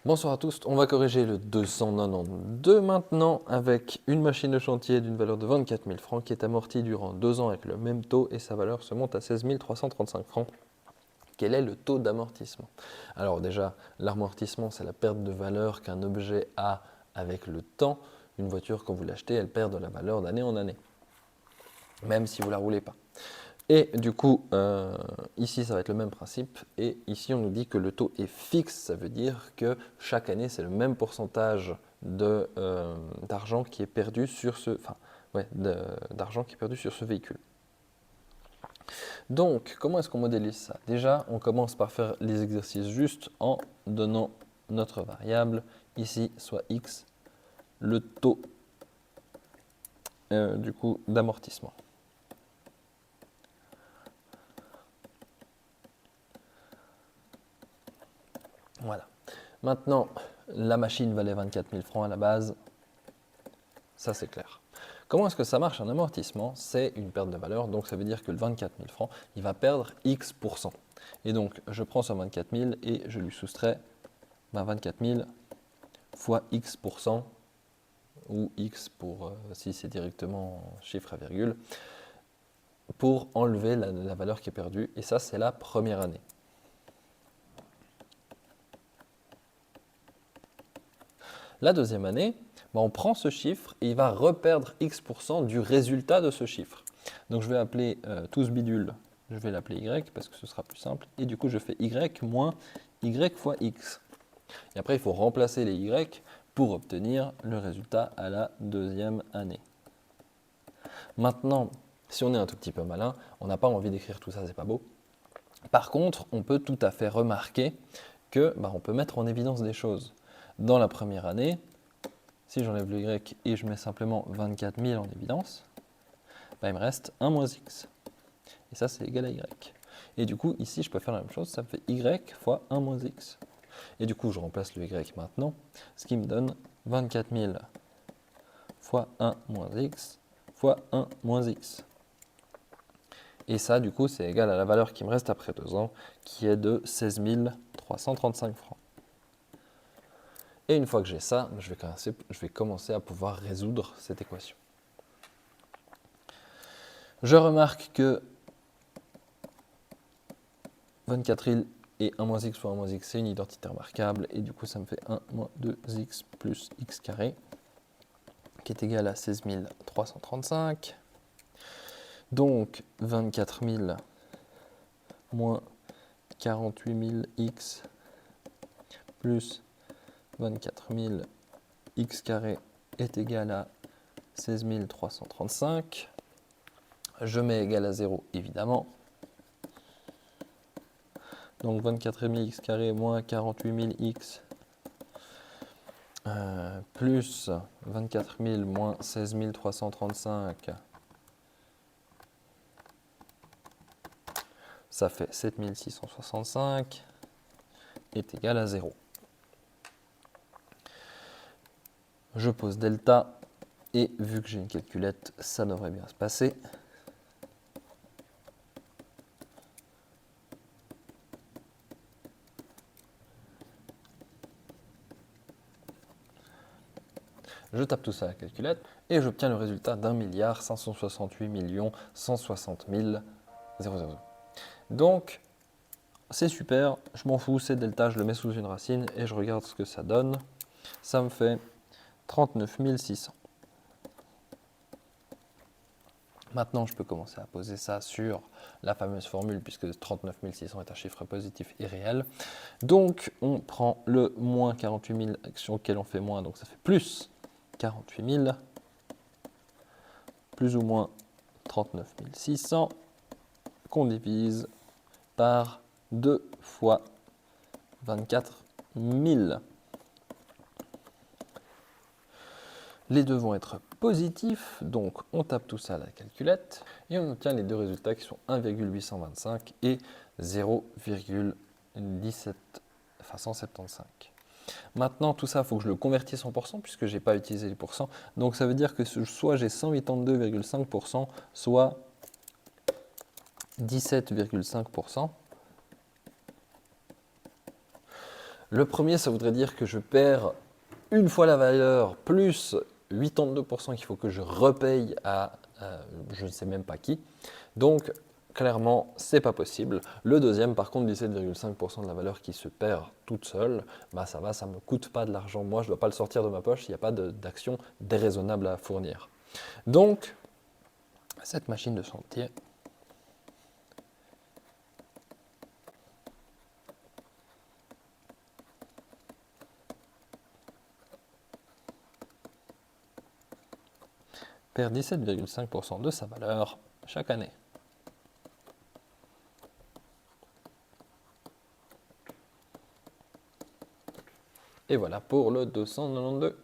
Bonsoir à tous, on va corriger le 292 maintenant avec une machine de chantier d'une valeur de 24 000 francs qui est amortie durant 2 ans avec le même taux et sa valeur se monte à 16 335 francs. Quel est le taux d'amortissement? Alors déjà, l'amortissement c'est la perte de valeur qu'un objet a avec le temps. Une voiture quand vous l'achetez, elle perd de la valeur d'année en année, même si vous ne la roulez pas. Et du coup, ici, ça va être le même principe. Et ici, on nous dit que le taux est fixe. Ça veut dire que chaque année, c'est le même pourcentage d'argent qui est perdu sur d'argent qui est perdu sur ce véhicule. Donc, comment est-ce qu'on modélise ça? Déjà, on commence par faire les exercices juste en donnant notre variable, ici, soit x, le taux du coup d'amortissement. Voilà. Maintenant, la machine valait 24 000 francs à la base. Ça, c'est clair. Comment est-ce que ça marche un amortissement? C'est une perte de valeur, donc ça veut dire que le 24 000 francs, il va perdre X%. Et donc, je prends ce 24 000 et je lui soustrais 24 000 fois X%, ou X pour si c'est directement chiffre à virgule, pour enlever la valeur qui est perdue. Et ça, c'est la première année. La deuxième année, on prend ce chiffre et il va reperdre X% du résultat de ce chiffre. Donc je vais appeler tout ce bidule, je vais l'appeler Y parce que ce sera plus simple. Et du coup, je fais Y moins Y fois X. Et après, il faut remplacer les Y pour obtenir le résultat à la deuxième année. Maintenant, si on est un tout petit peu malin, on n'a pas envie d'écrire tout ça, c'est pas beau. Par contre, on peut tout à fait remarquer que on peut mettre en évidence des choses. Dans la première année, si j'enlève le Y et je mets simplement 24 000 en évidence, il me reste 1 moins X. Et ça, c'est égal à Y. Et du coup, ici, je peux faire la même chose, ça me fait Y fois 1 moins X. Et du coup, je remplace le Y maintenant, ce qui me donne 24 000 fois 1 moins X fois 1 moins X. Et ça, du coup, c'est égal à la valeur qui me reste après 2 ans, qui est de 16 335 francs. Et une fois que j'ai ça, je vais commencer à pouvoir résoudre cette équation. Je remarque que 24 000 et 1 moins x fois 1 moins x, c'est une identité remarquable. Et du coup, ça me fait 1 moins 2x plus x carré, qui est égal à 16 335. Donc, 24 000 moins 48 000 x plus 24 000 x carré est égal à 16 335. Je mets égal à 0, évidemment. Donc 24 000 x carré moins 48 000 x plus 24 000 moins 16 335, ça fait 7 665, est égal à 0. Je pose delta et vu que j'ai une calculette, ça devrait bien se passer. Je tape tout ça à la calculette et j'obtiens le résultat d'1 568 160 000. Donc, c'est super, je m'en fous, c'est delta, je le mets sous une racine et je regarde ce que ça donne. Ça me fait 39 600. Maintenant, je peux commencer à poser ça sur la fameuse formule puisque 39 600 est un chiffre positif et réel. Donc, on prend le moins 48 000 sur lequel on fait moins, donc ça fait plus 48 000, plus ou moins 39 600, qu'on divise par 2 fois 24 000. Les deux vont être positifs, donc on tape tout ça à la calculette et on obtient les deux résultats qui sont 1,825 et 175. Maintenant, tout ça, il faut que je le convertisse en pourcents puisque je n'ai pas utilisé les pourcents. Donc ça veut dire que soit j'ai 182,5%, soit 17,5%. Le premier, ça voudrait dire que je perds une fois la valeur plus 82% qu'il faut que je repaye à je ne sais même pas qui. Donc, clairement, c'est pas possible. Le deuxième, par contre, 17,5% de la valeur qui se perd toute seule, bah ça va, ça me coûte pas de l'argent. Moi, je ne dois pas le sortir de ma poche, il n'y a pas d'action déraisonnable à fournir. Donc, cette machine de chantier, perd 17,5% de sa valeur chaque année. Et voilà pour le 292.